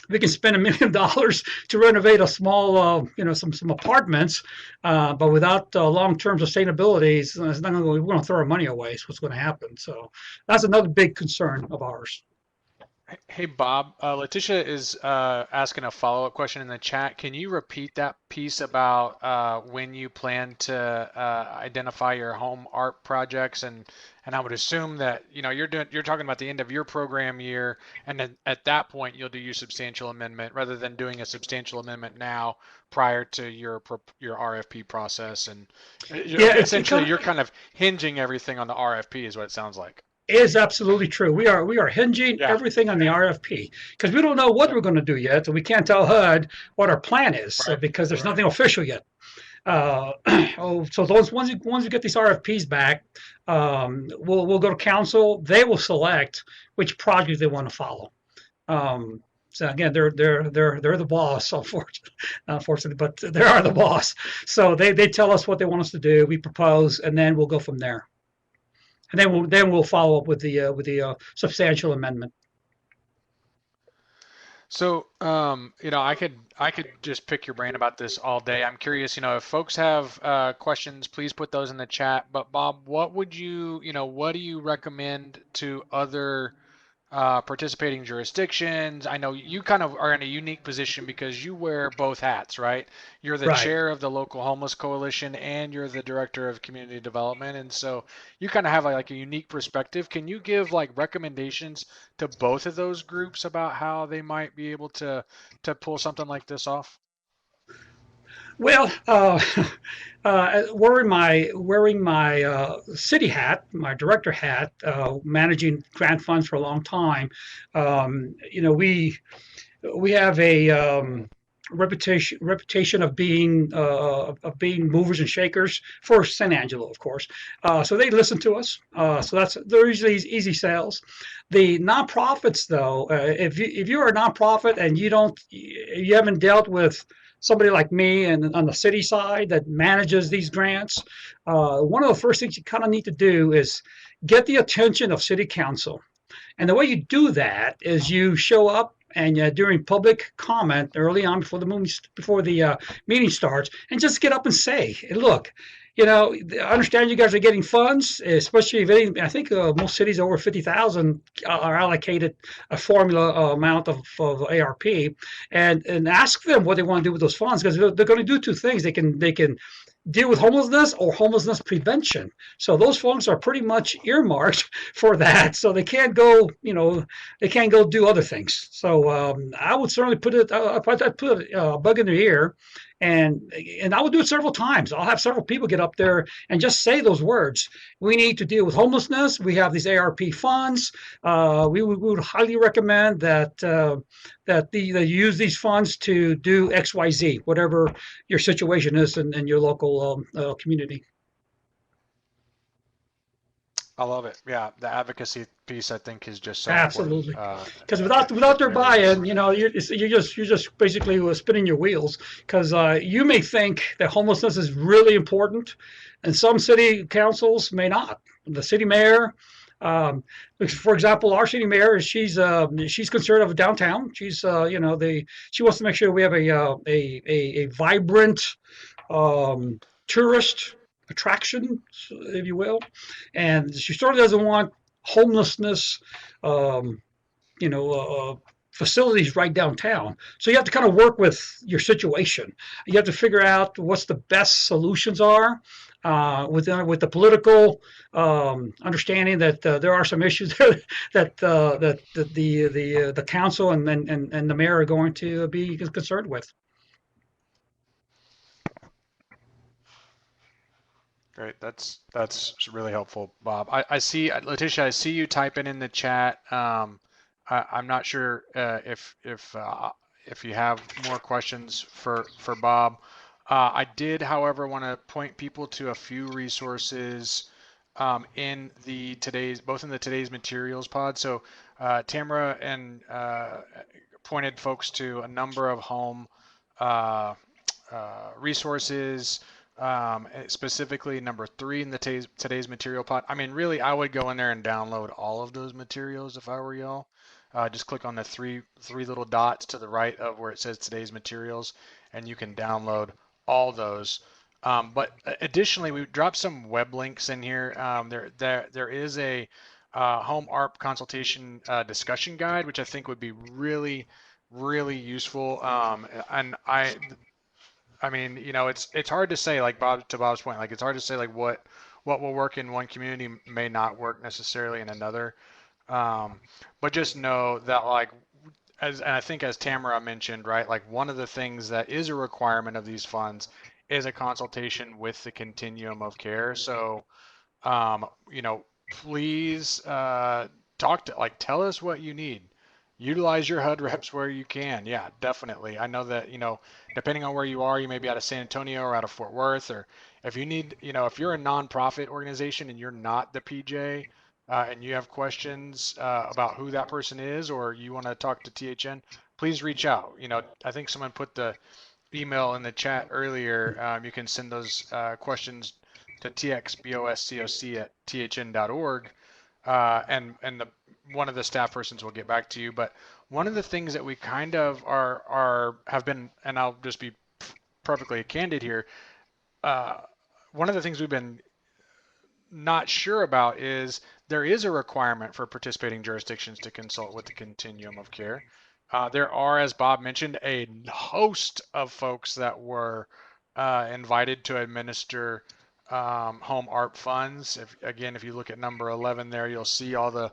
we can spend $1 million to renovate a small, some apartments, but without long-term sustainability, it's not going to. We're going to throw our money away. Is what's going to happen. So that's another big concern of ours. Hey, Bob, Letitia is asking a follow-up question in the chat. Can you repeat that piece about when you plan to identify your home art projects? And I would assume that you're talking about the end of your program year, and then at that point you'll do your substantial amendment rather than doing a substantial amendment now prior to your RFP process. And essentially you're kind of hinging everything on the RFP, is what it sounds like. Is absolutely true. We are hinging everything on the RFP because we don't know what we're going to do yet, and we can't tell HUD what our plan is because there's nothing official yet. So once we get these RFPs back, we'll go to council. They will select which project they want to follow. So again, they're the boss, unfortunately, but they are the boss. So they tell us what they want us to do. We propose, and then we'll go from there. And then we'll follow up with the substantial amendment. So I could just pick your brain about this all day. I'm curious, if folks have questions, please put those in the chat. But Bob, what do you recommend to other participating jurisdictions. I know you kind of are in a unique position because you wear both hats, right? You're the Right. chair of the local homeless coalition and you're the director of community development, and so you kind of have like a unique perspective. Can you give like recommendations to both of those groups about how they might be able to pull something like this off? Well, wearing my city hat, my director hat, managing grant funds for a long time. We have a reputation of being movers and shakers for San Angelo, of course. So they listen to us. So they're usually easy sales. The nonprofits, though, if you are a nonprofit and you haven't dealt with somebody like me and on the city side that manages these grants, one of the first things you kind of need to do is get the attention of city council. And the way you do that is you show up and during public comment early on before the meeting starts, and just get up and say, hey, "Look, I understand you guys are getting funds, especially if any, I think most cities over 50,000 are allocated a formula amount of ARP, and ask them what they want to do with those funds because they're going to do two things. They can deal with homelessness or homelessness prevention. So those funds are pretty much earmarked for that. So they can't go do other things. So I would certainly I'd put a bug in their ear, and I would do it several times. I'll have several people get up there and just say those words. We need to deal with homelessness. We have these ARP funds. We would highly recommend that they use these funds to do X, Y, Z, whatever your situation is in your local community. I love it. Yeah, the advocacy piece I think is just so important. Absolutely, because without It their really is. buy-in, you're just basically spinning your wheels. Because you may think that homelessness is really important, and some city councils may not. The city mayor, um, for example, our city mayor, she's concerned of downtown. She wants to make sure we have a vibrant um, tourist attraction, if you will, and she certainly doesn't want homelessness, um, facilities right downtown. So you have to kind of work with your situation. You have to figure out what's the best solutions are. With the political understanding that there are some issues there that the council and the mayor are going to be concerned with. Great. That's really helpful, Bob. I see Letitia. I see you typing in the chat. I'm not sure if you have more questions for Bob. I did, however, want to point people to a few resources in both in the today's materials pod. So Tamara and pointed folks to a number of home uh, resources, specifically number 3 in the today's material pod. I mean, really, I would go in there and download all of those materials if I were y'all. Just click on the three little dots to the right of where it says today's materials, and you can download all those. But additionally, we dropped some web links in here. There is a home ARP consultation discussion guide, which I think would be really useful. And I mean, it's hard to say, like Bob's point, like it's hard to say like what will work in one community may not work necessarily in another. But just know that like and I think as Tamara mentioned, right, like one of the things that is a requirement of these funds is a consultation with the continuum of care. So um, you know, please tell us what you need. Utilize your HUD reps where you can. Yeah, definitely. I know that, depending on where you are, you may be out of San Antonio or out of Fort Worth, or if you need, if you're a nonprofit organization and you're not the PJ, and you have questions about who that person is, or you want to talk to THN, please reach out. I think someone put the email in the chat earlier. You can send those questions to txboscoc@thn.org, and one of the staff persons will get back to you. But one of the things that we kind of have been, and I'll just be perfectly candid here, one of the things we've been not sure about is there is a requirement for participating jurisdictions to consult with the continuum of care. There are, as Bob mentioned, a host of folks that were invited to administer home ARP funds. If you look at number 11 there, you'll see all the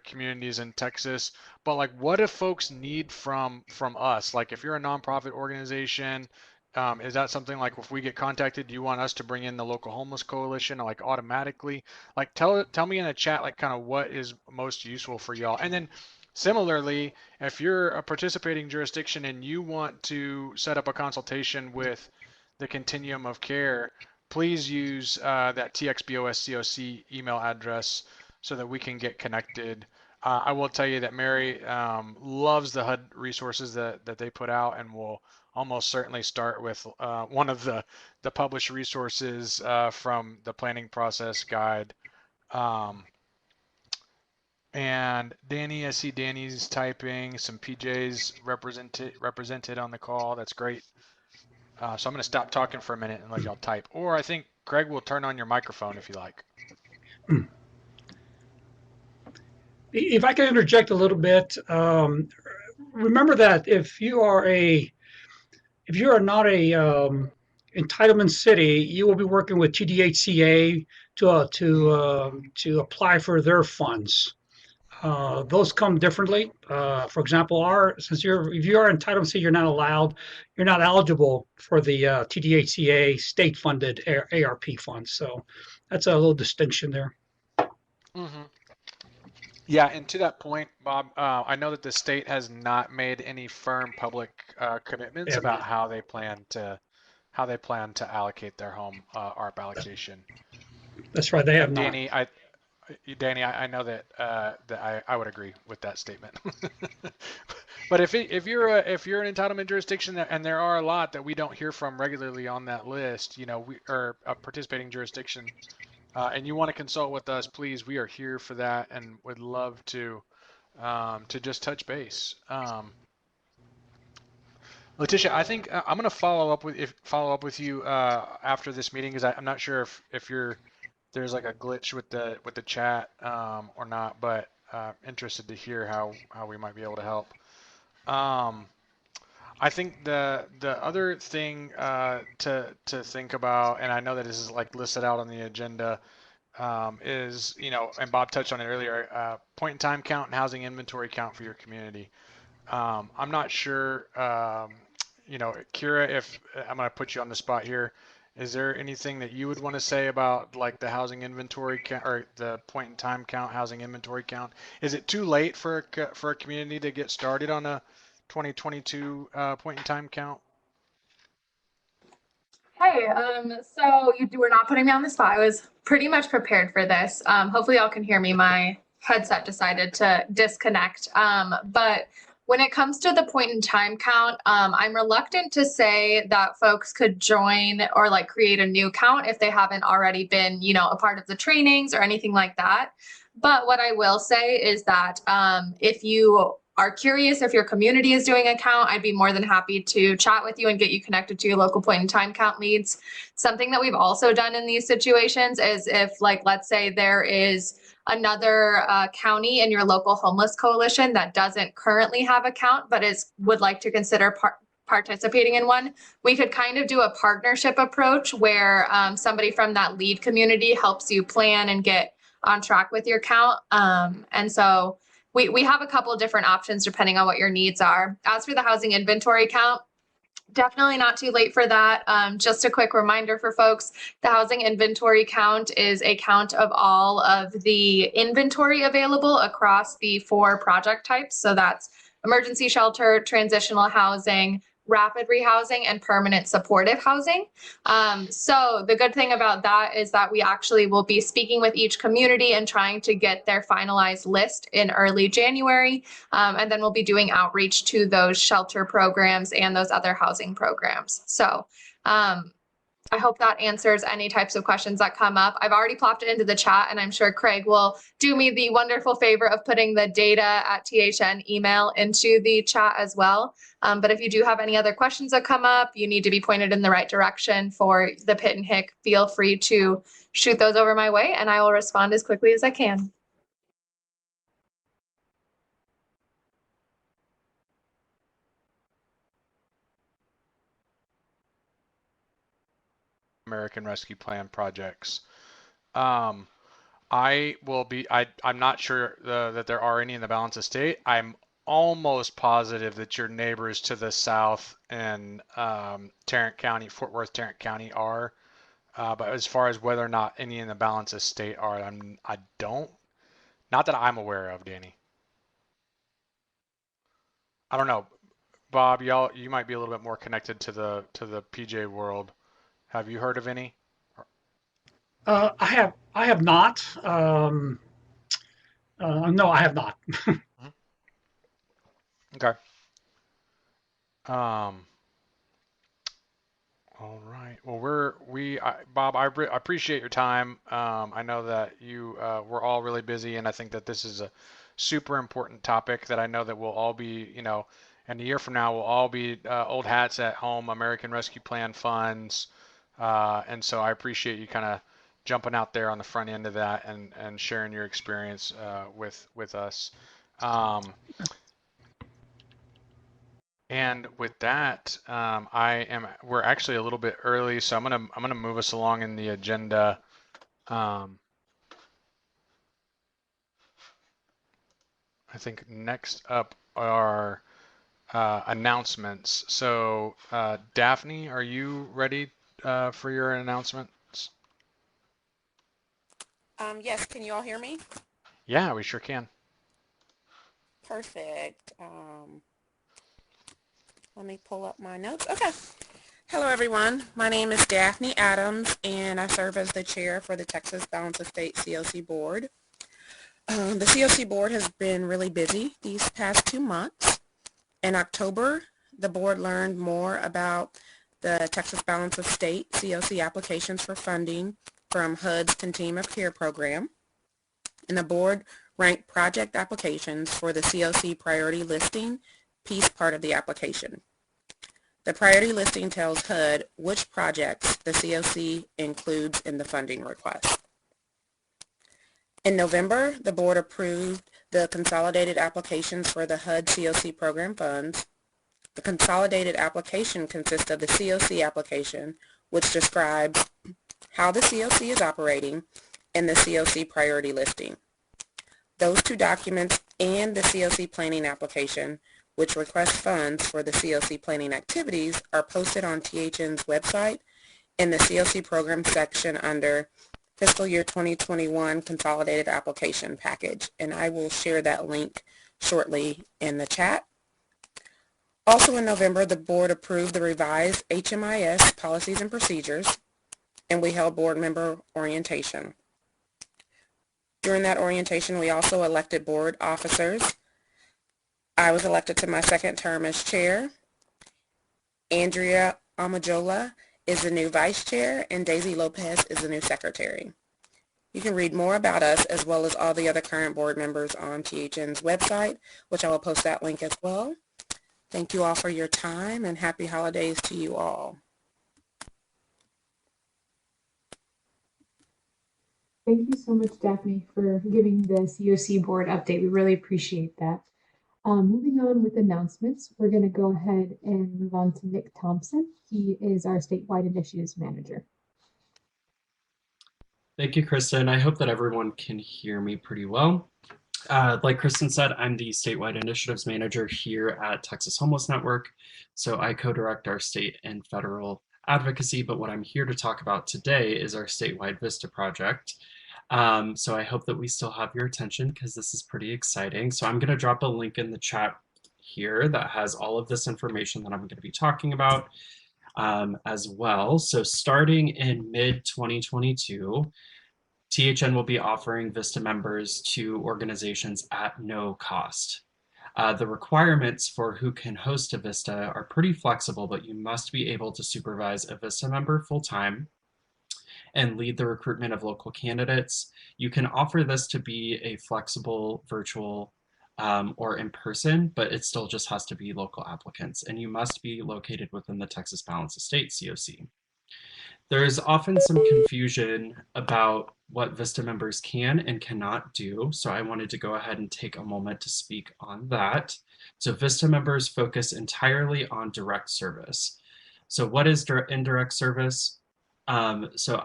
communities in Texas. But like, what if folks need from us? Like, if you're a nonprofit organization, is that something like if we get contacted, do you want us to bring in the local homeless coalition like automatically? Like, tell me in the chat like kind of what is most useful for y'all. And then similarly, if you're a participating jurisdiction and you want to set up a consultation with the continuum of care, please use that TXBOSCOC email address so that we can get connected. I will tell you that Mary loves the HUD resources that they put out, and will almost certainly start with one of the published resources from the planning process guide. And Danny, I see Danny's typing, some PJs represented on the call. That's great. So I'm going to stop talking for a minute and let y'all type. Or I think Craig will turn on your microphone if you like. If I can interject a little bit, remember that if you are not a entitlement city, you will be working with TDHCA to apply for their funds. Those come differently. For example, if you're entitled city, you're not eligible for the TDHCA state-funded ARP funds. So that's a little distinction there. Mm-hmm. Yeah, and to that point, Bob, I know that the state has not made any firm public commitments about how they plan to allocate their home ARP allocation. That's right, they have Danny, not. Danny, I know that I would agree with that statement. But if you're an entitlement jurisdiction and there are a lot that we don't hear from regularly on that list, we are a participating jurisdiction. And you want to consult with us, please. We are here for that, and would love to just touch base. Letitia, I think I'm going to follow up with you after this meeting, because I'm not sure if there's like a glitch with the chat or not, but interested to hear how we might be able to help. I think the other thing to think about, and I know that this is like listed out on the agenda, is, and Bob touched on it earlier, point in time count and housing inventory count for your community. I'm not sure, Kira, if I'm going to put you on the spot here, is there anything that you would want to say about like the housing inventory count or the point in time count, housing inventory count? Is it too late for a community to get started on a 2022 point in time count? Hey, so you were not putting me on the spot. I was pretty much prepared for this. Hopefully y'all can hear me. My headset decided to disconnect. But when it comes to the point in time count, I'm reluctant to say that folks could join or like create a new count if they haven't already been, a part of the trainings or anything like that. But what I will say is that if you are curious if your community is doing a count, I'd be more than happy to chat with you and get you connected to your local point in time count leads. Something that we've also done in these situations is if, like, let's say there is another county in your local homeless coalition that doesn't currently have a count but would like to consider participating in one, we could kind of do a partnership approach where somebody from that lead community helps you plan and get on track with your count. And so we have a couple of different options depending on what your needs are. As for the housing inventory count, definitely not too late for that. Just a quick reminder for folks, the housing inventory count is a count of all of the inventory available across the 4 project types. So that's emergency shelter, transitional housing, rapid rehousing, and permanent supportive housing. So the good thing about that is that we actually will be speaking with each community and trying to get their finalized list in early January. And then we'll be doing outreach to those shelter programs and those other housing programs. So I hope that answers any types of questions that come up. I've already plopped it into the chat, and I'm sure Craig will do me the wonderful favor of putting the data at THN email into the chat as well. But if you do have any other questions that come up, you need to be pointed in the right direction for the Pit and Hick, feel free to shoot those over my way, and I will respond as quickly as I can. American Rescue Plan projects. I'm not sure that there are any in the balance of state. I'm almost positive that your neighbors to the south in Tarrant County, Fort Worth, Tarrant County are. But as far as whether or not any in the balance of state are, not that I'm aware of, Danny. I don't know. Bob, you might be a little bit more connected to the PJ world. Have you heard of any? I have not. No, I have not. Okay. All right. Well, Bob, I appreciate your time. I know that we're all really busy, and I think that this is a super important topic that I know that we'll all be, and a year from now, we'll all be old hats at home, American Rescue Plan funds. And so I appreciate you kind of jumping out there on the front end of that and sharing your experience with us. And with that, we're actually a little bit early, so I'm gonna move us along in the agenda. I think next up are announcements. So Daphne, are you ready for your announcements? Yes, can you all hear me? Yeah, we sure can. Perfect. Let me pull up my notes. Okay. Hello, everyone. My name is Daphne Adams, and I serve as the chair for the Texas Balance of State CoC board. The CoC board has been really busy these past 2 months. In October, the board learned more about the Texas Balance of State CoC applications for funding from HUD's Continuum of Care program. And the board ranked project applications for the CoC priority listing piece part of the application. The priority listing tells HUD which projects the CoC includes in the funding request. In November, the board approved the consolidated applications for the HUD CoC program funds. The consolidated application consists of the CoC application, which describes how the CoC is operating, and the CoC priority listing. Those two documents and the CoC planning application, which requests funds for the CoC planning activities, are posted on THN's website in the CoC program section under Fiscal Year 2021 Consolidated Application Package, and I will share that link shortly in the chat. Also in November, the board approved the revised HMIS policies and procedures, and we held board member orientation. During that orientation, we also elected board officers. I was elected to my second term as chair. Andrea Amajola is the new vice chair, and Daisy Lopez is the new secretary. You can read more about us as well as all the other current board members on THN's website, which I will post that link as well. Thank you all for your time, and happy holidays to you all. Thank you so much, Daphne, for giving the CoC board update. We really appreciate that. Moving on with announcements, we're going to go ahead and move on to Nick Thompson. He is our statewide initiatives manager. Thank you, Kristen. I hope that everyone can hear me pretty well. Like Kristen said, I'm the statewide initiatives manager here at Texas Homeless Network. So I co-direct our state and federal advocacy, but what I'm here to talk about today is our statewide VISTA project. So I hope that we still have your attention because this is pretty exciting. So I'm going to drop a link in the chat here that has all of this information that I'm going to be talking about as well. So starting in mid-2022, THN will be offering VISTA members to organizations at no cost. The requirements for who can host a Vista are pretty flexible, but you must be able to supervise a Vista member full-time and lead the recruitment of local candidates. You can offer this to be a flexible virtual or in person, but it still just has to be local applicants, and you must be located within the Texas Balance of State, CoC. There's often some confusion about what Vista members can and cannot do, so I wanted to go ahead and take a moment to speak on that. So Vista members focus entirely on direct service. So what is indirect service? So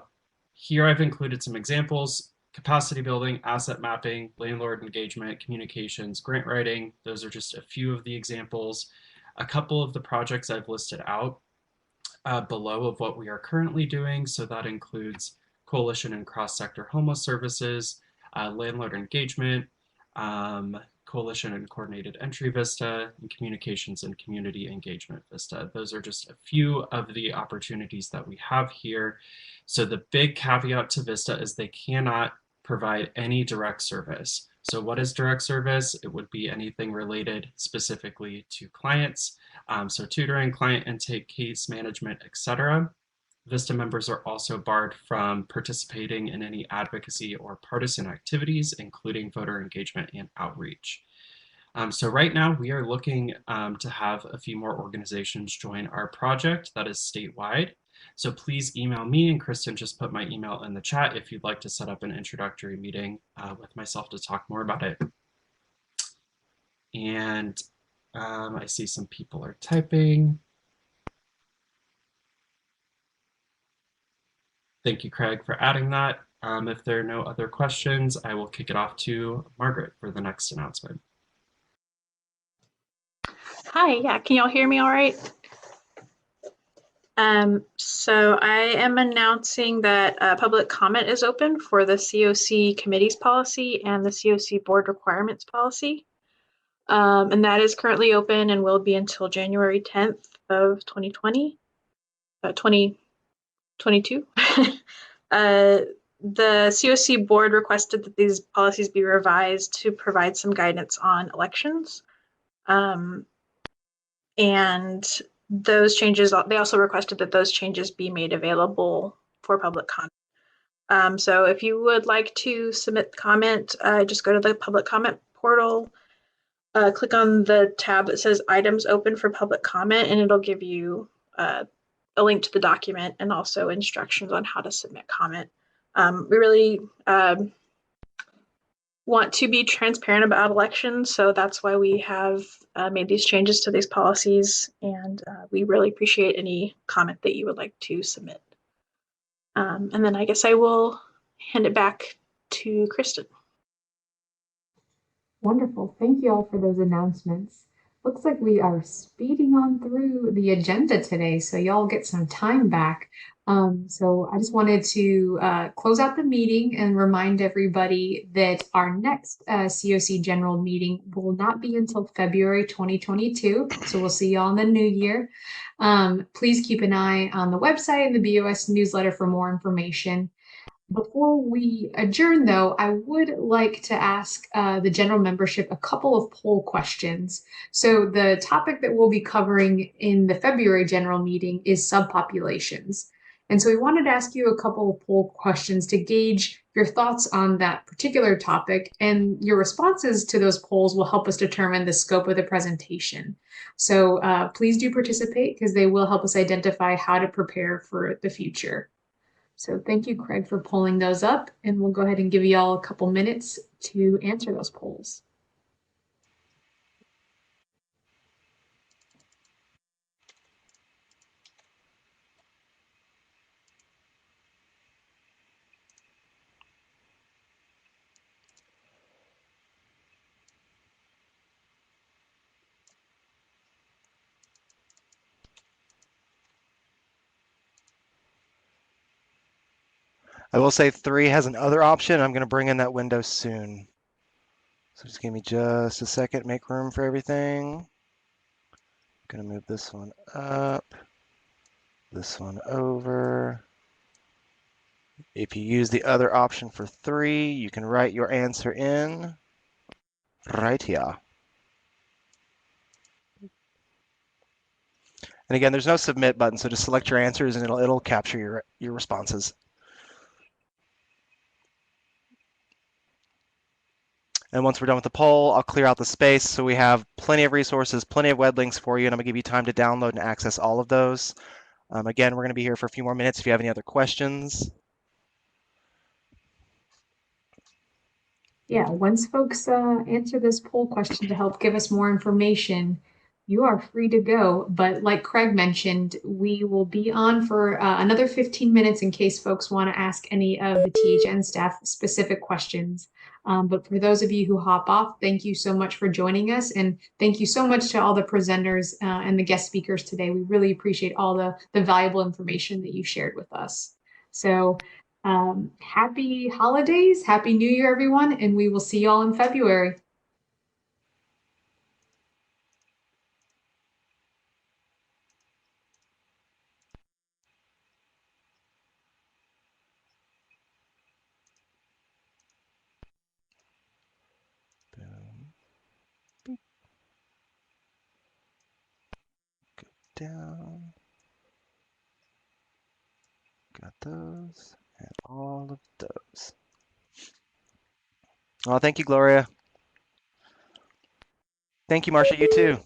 here I've included some examples: capacity building, asset mapping, landlord engagement, communications, grant writing. Those are just a few of the examples. A couple of the projects I've listed out below of what we are currently doing. So that includes coalition and cross-sector homeless services, landlord engagement, coalition and coordinated entry Vista, and communications and community engagement Vista. Those are just a few of the opportunities that we have here. So the big caveat to Vista is they cannot provide any direct service. So what is direct service? It would be anything related specifically to clients. So tutoring, client intake, case management, etc. Vista members are also barred from participating in any advocacy or partisan activities, including voter engagement and outreach. So right now we are looking to have a few more organizations join our project that is statewide. So please email me, and Kristen just put my email in the chat if you'd like to set up an introductory meeting with myself to talk more about it. And I see some people are typing. Thank you, Craig, for adding that. If there are no other questions, I will kick it off to Margaret for the next announcement. Hi, yeah, can y'all hear me all right? So I am announcing that public comment is open for the CoC committees policy and the CoC board requirements policy. And that is currently open and will be until January 10th of 2022. The CoC board requested that these policies be revised to provide some guidance on elections. And those changes, they also requested that those changes be made available for public comment. So if you would like to submit comment, just go to the public comment portal, click on the tab that says items open for public comment, and it'll give you a link to the document and also instructions on how to submit comment. We really want to be transparent about elections, so that's why we have made these changes to these policies, and we really appreciate any comment that you would like to submit. And then I guess I will hand it back to Kristen. Wonderful. Thank you all for those announcements. Looks like we are speeding on through the agenda today, so y'all get some time back. So I just wanted to close out the meeting and remind everybody that our next CoC general meeting will not be until February 2022. So we'll see y'all in the new year. Please keep an eye on the website and the BOS newsletter for more information. Before we adjourn, though, I would like to ask the general membership a couple of poll questions. So the topic that we'll be covering in the February general meeting is subpopulations. And so we wanted to ask you a couple of poll questions to gauge your thoughts on that particular topic, and your responses to those polls will help us determine the scope of the presentation. So please do participate, because they will help us identify how to prepare for the future. So thank you, Craig, for pulling those up, and we'll go ahead and give you all a couple minutes to answer those polls. I will say 3 has another option. I'm going to bring in that window soon. So just give me just a second, make room for everything. I'm going to move this one up, this one over. If you use the other option for 3, you can write your answer in right here. And again, there's no submit button, so just select your answers and it'll capture your responses. And once we're done with the poll, I'll clear out the space so we have plenty of resources, plenty of web links for you, and I'm going to give you time to download and access all of those. Again, we're going to be here for a few more minutes if you have any other questions. Yeah, once folks answer this poll question to help give us more information, you are free to go. But like Craig mentioned, we will be on for another 15 minutes in case folks want to ask any of the THN staff specific questions. But for those of you who hop off, thank you so much for joining us. And thank you so much to all the presenters and the guest speakers today. We really appreciate all the valuable information that you shared with us. So happy holidays, happy New Year, everyone, and we will see you all in February. Go down. Got those and all of those. Oh, thank you, Gloria. Thank you, Marcia. You too.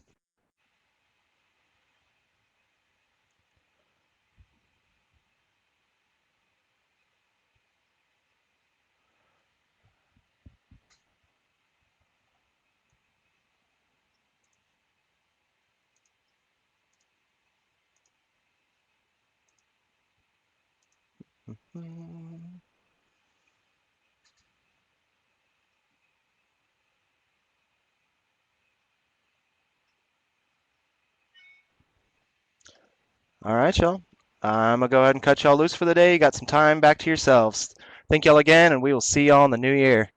All right, y'all. I'm going to go ahead and cut y'all loose for the day. You got some time back to yourselves. Thank y'all again, and we will see y'all in the new year.